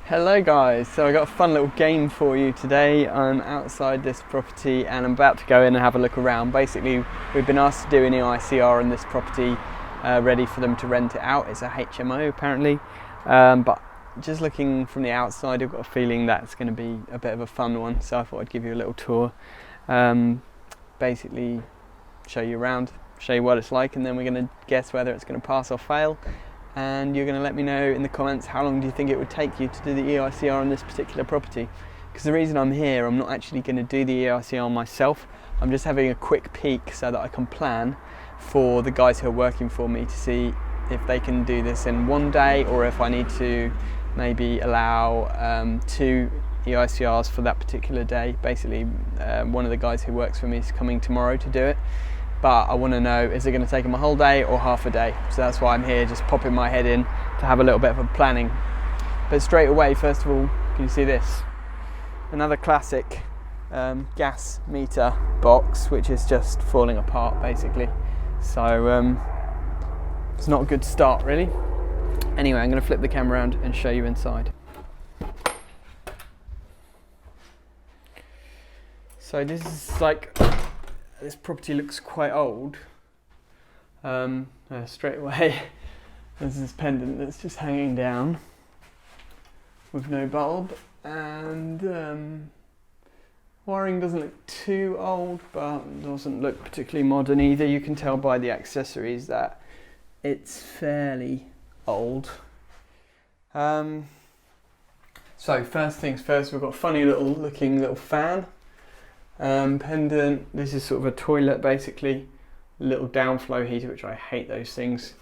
Hello guys, so I got a fun little game for you today. I'm outside this property and I'm about to go in and have a look around. Basically, we've been asked to do an EICR on this property, ready for them to rent it out. It's a HMO apparently, but just looking from the outside, I've got a feeling that's going to be a bit of a fun one, so I thought I'd give you a little tour. Basically show you around, show you what it's like, and then we're going to guess whether it's going to pass or fail. And you're going to let me know in the comments how long do you think it would take you to do the EICR on this particular property. Because the reason I'm here, I'm not actually going to do the EICR myself. I'm just having a quick peek so that I can plan for the guys who are working for me to see if they can do this in one day, or if I need to maybe allow 2 EICRs for that particular day. Basically, one of the guys who works for me is coming tomorrow to do it. But I want to know, is it going to take them a whole day or half a day? So that's why I'm here, just popping my head in to have a little bit of a planning. But straight away, first of all, can you see this? Another classic gas meter box, which is just falling apart basically. So it's not a good start really. Anyway, I'm going to flip the camera around and show you inside. So this is like, this property looks quite old. Straight away, there's this pendant that's just hanging down with no bulb, and wiring doesn't look too old, but doesn't look particularly modern either. You can tell by the accessories that it's fairly old. So first things first, we've got a funny looking little fan. Pendant, this is sort of a toilet basically, little downflow heater, which I hate those things.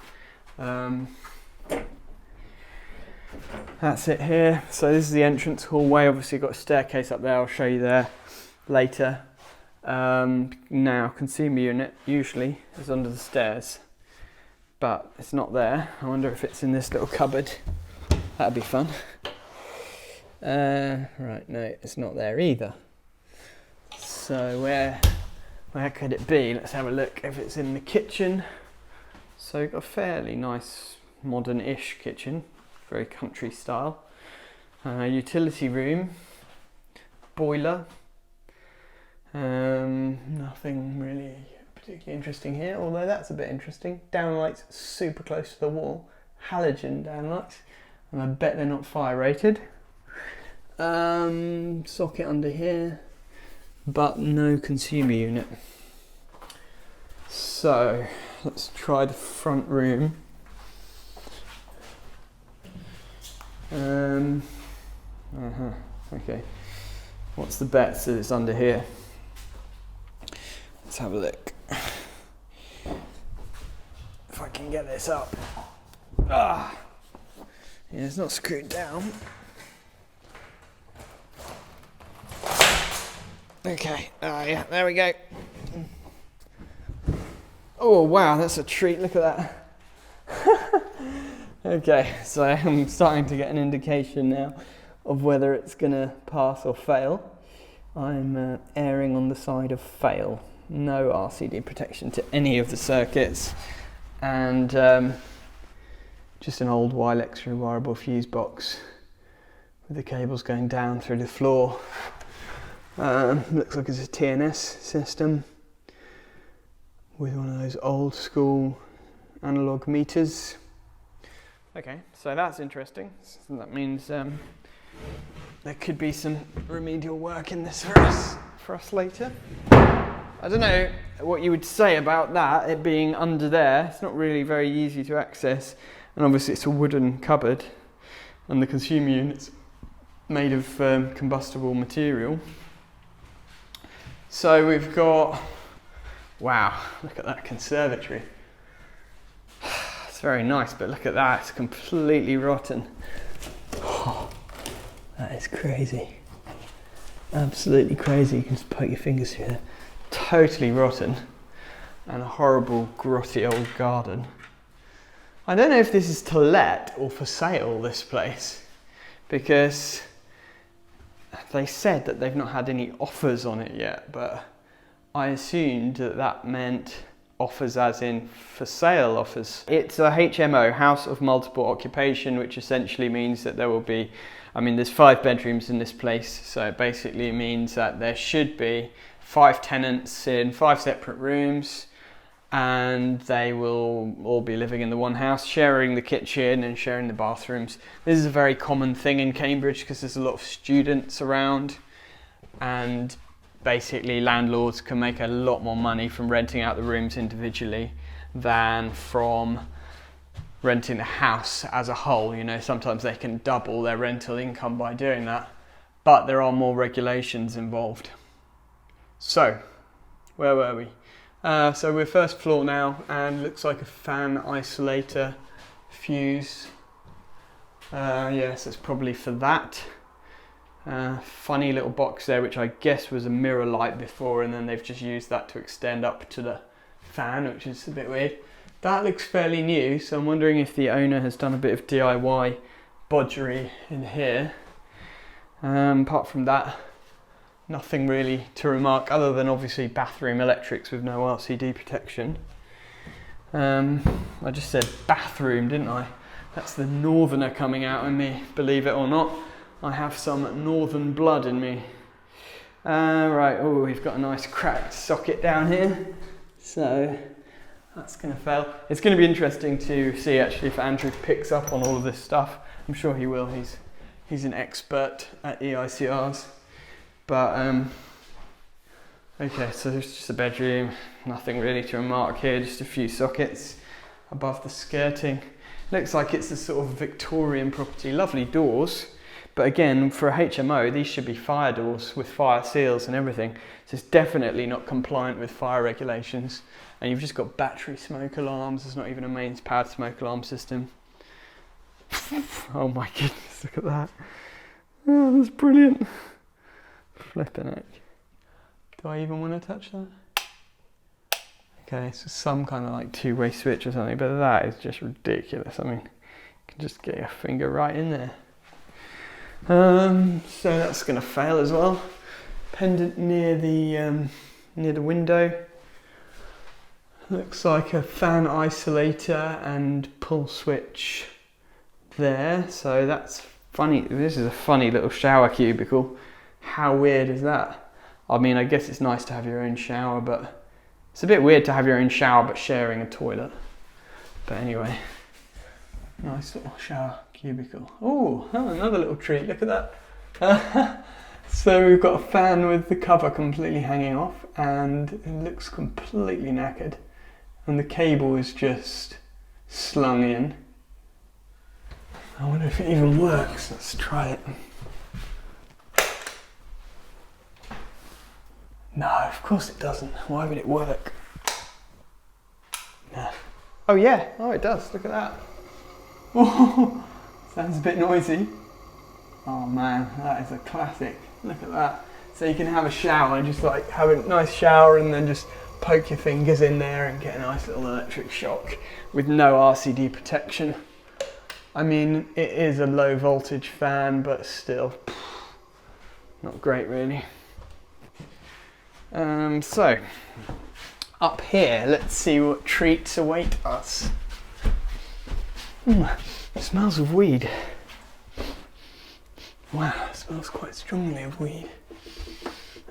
That's it here. So this is the entrance hallway. Obviously got a staircase up there, I'll show you there later. Now consumer unit usually is under the stairs, but it's not there. I wonder if it's in this little cupboard. That'd be fun. Right, no, it's not there either. So where could it be? Let's have a look if it's in the kitchen. So you've got a fairly nice modern-ish kitchen, very country style. Utility room, boiler. Nothing really particularly interesting here, although that's a bit interesting. Downlights super close to the wall, halogen downlights, and I bet they're not fire rated. Socket under here, but no consumer unit. So let's try the front room. Okay, what's the bet that it's under here? Let's have a look. If I can get this up. Yeah, it's not screwed down. Okay, yeah, there we go. Oh wow, that's a treat, look at that. Okay, so I'm starting to get an indication now of whether it's gonna pass or fail. I'm erring on the side of fail. No RCD protection to any of the circuits, and just an old Wilex rewirable fuse box with the cables going down through the floor. Looks like it's a TNS system with one of those old school analog meters. Okay, so that's interesting. So that means there could be some remedial work in this for us later. I don't know what you would say about that, it being under there. It's not really very easy to access, and obviously it's a wooden cupboard, and the consumer unit's made of combustible material. So we've got, wow, look at that conservatory. It's very nice, but look at that, it's completely rotten. Oh, that is crazy. Absolutely crazy. You can just poke your fingers through there. Totally rotten. And a horrible, grotty old garden. I don't know if this is to let or for sale, this place, because they said that they've not had any offers on it yet, but I assumed that that meant offers as in for sale offers. It's a HMO, House of Multiple Occupation, which essentially means that there will be I mean, there's 5 bedrooms in this place, so it basically means that there should be 5 tenants in 5 separate rooms, and they will all be living in the one house, sharing the kitchen and sharing the bathrooms. This is a very common thing in Cambridge because there's a lot of students around, and basically landlords can make a lot more money from renting out the rooms individually than from renting the house as a whole. You know, sometimes they can double their rental income by doing that, but there are more regulations involved. So, where were we? So we're first floor now, and looks like a fan isolator fuse. Yes, it's probably for that. Funny little box there, which I guess was a mirror light before, and then they've just used that to extend up to the fan, which is a bit weird. That looks fairly new, so I'm wondering if the owner has done a bit of DIY bodgery in here. Apart from that, nothing really to remark, other than obviously bathroom electrics with no RCD protection. I just said bathroom, didn't I? That's the northerner coming out in me, believe it or not. I have some northern blood in me. Right, oh, we've got a nice cracked socket down here, so that's going to fail. It's going to be interesting to see actually if Andrew picks up on all of this stuff. I'm sure he will. He's an expert at EICRs. But okay, so there's just a bedroom, nothing really to remark here, just a few sockets above the skirting. Looks like it's a sort of Victorian property, lovely doors, but again, for a HMO, these should be fire doors with fire seals and everything, so it's definitely not compliant with fire regulations. And you've just got battery smoke alarms, there's not even a mains powered smoke alarm system. Oh my goodness, look at that. Oh, that's brilliant. Flipping it. Do I even want to touch that? Okay, so some kind of like two-way switch or something, but that is just ridiculous. I mean, you can just get your finger right in there. So that's going to fail as well. Pendant near the window. Looks like a fan isolator and pull switch there. So that's funny. This is a funny little shower cubicle. How weird is that? I mean, I guess it's nice to have your own shower, but it's a bit weird to have your own shower but sharing a toilet. But anyway, nice little shower cubicle. Oh, another little treat, look at that. So we've got a fan with the cover completely hanging off, and it looks completely knackered. And the cable is just slung in. I wonder if it even works. Let's try it. No, of course it doesn't. Why would it work? No. Oh yeah, oh it does, look at that. Oh, sounds a bit noisy. Oh man, that is a classic. Look at that. So you can have a shower, just like have a nice shower and then just poke your fingers in there and get a nice little electric shock with no RCD protection. I mean, it is a low voltage fan, but still, not great really. So, up here, let's see what treats await us. It smells of weed. Wow, it smells quite strongly of weed.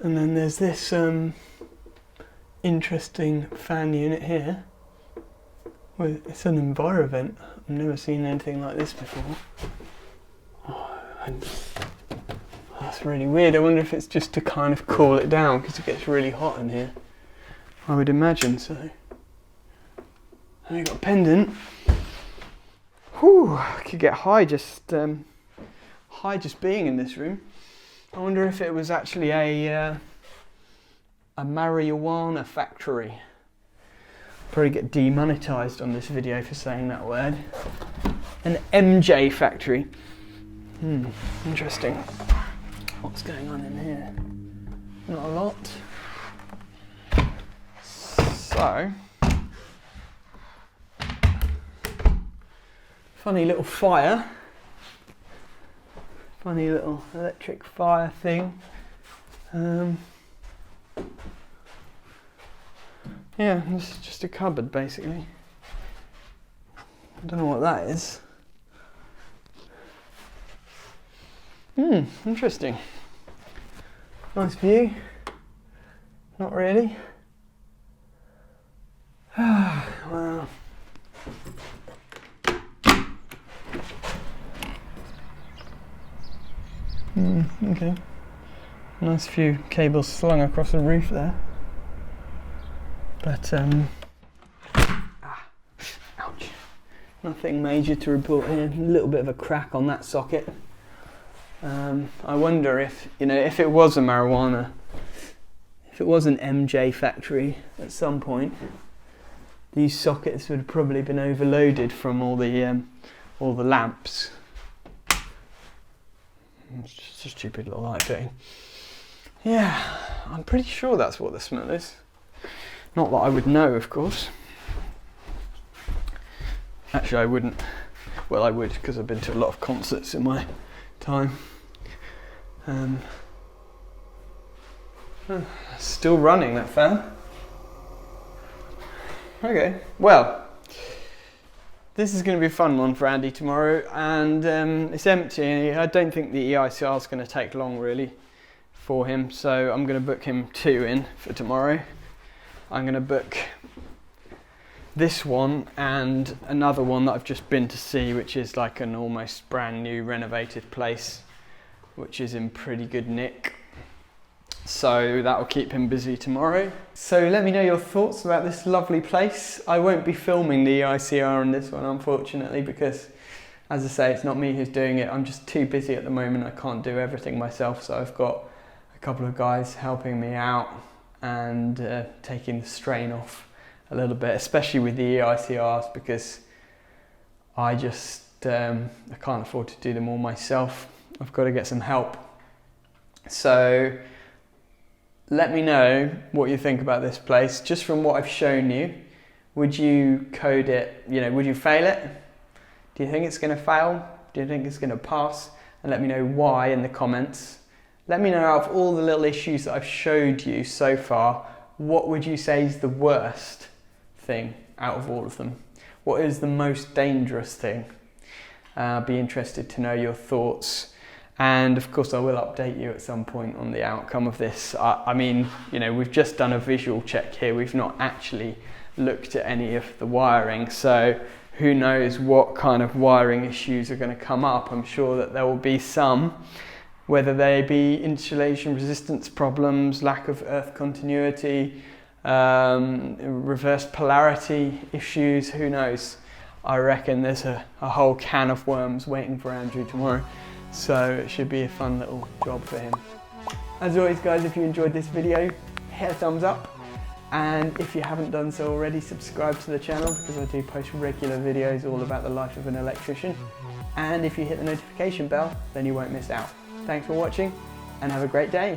And then there's this interesting fan unit here. Well, it's an EnviroVent. I've never seen anything like this before. That's really weird. I wonder if it's just to kind of cool it down because it gets really hot in here. I would imagine so. And we've got a pendant. Whew, I could get high just being in this room. I wonder if it was actually a marijuana factory. Probably get demonetized on this video for saying that word. An MJ factory. Interesting. What's going on in here? Not a lot. So, funny little fire. Funny little electric fire thing. Yeah, this is just a cupboard basically. I don't know what that is. Interesting. Nice view. Not really. Wow. Okay. Nice few cables slung across the roof there. But, ouch. Nothing major to report here. A little bit of a crack on that socket. I wonder if, if it was a marijuana, if it was an MJ factory at some point, these sockets would have probably been overloaded from all the lamps. It's just a stupid little light fitting. Yeah, I'm pretty sure that's what the smell is. Not that I would know, of course. Actually, I wouldn't. Well, I would, because I've been to a lot of concerts in my time. Still running, that fan. Okay, well, this is going to be a fun one for Andy tomorrow, and it's empty. I don't think the EICR is going to take long, really, for him, so I'm going to book him 2 in for tomorrow. I'm going to book this one and another one that I've just been to see, which is like an almost brand new renovated place, which is in pretty good nick. So that will keep him busy tomorrow. So let me know your thoughts about this lovely place. I won't be filming the EICR on this one, unfortunately, because, as I say, it's not me who's doing it. I'm just too busy at the moment. I can't do everything myself, so I've got a couple of guys helping me out and taking the strain off a little bit, especially with the EICRs, because I just I can't afford to do them all myself. I've got to get some help. So let me know what you think about this place. Just from what I've shown you, would you code it, would you fail it? Do you think it's going to fail? Do you think it's going to pass? And let me know why in the comments. Let me know, out of all the little issues that I've showed you so far, what would you say is the worst thing out of all of them? What is the most dangerous thing? I'd be interested to know your thoughts. And of course I will update you at some point on the outcome of this. I mean, we've just done a visual check here. We've not actually looked at any of the wiring. So who knows what kind of wiring issues are going to come up. I'm sure that there will be some, whether they be insulation resistance problems, lack of earth continuity, reverse polarity issues, who knows. I reckon there's a whole can of worms waiting for Andrew tomorrow. So it should be a fun little job for him. As always, guys, if you enjoyed this video, hit a thumbs up. And if you haven't done so already, subscribe to the channel, because I do post regular videos all about the life of an electrician. And if you hit the notification bell, then you won't miss out. Thanks for watching and have a great day.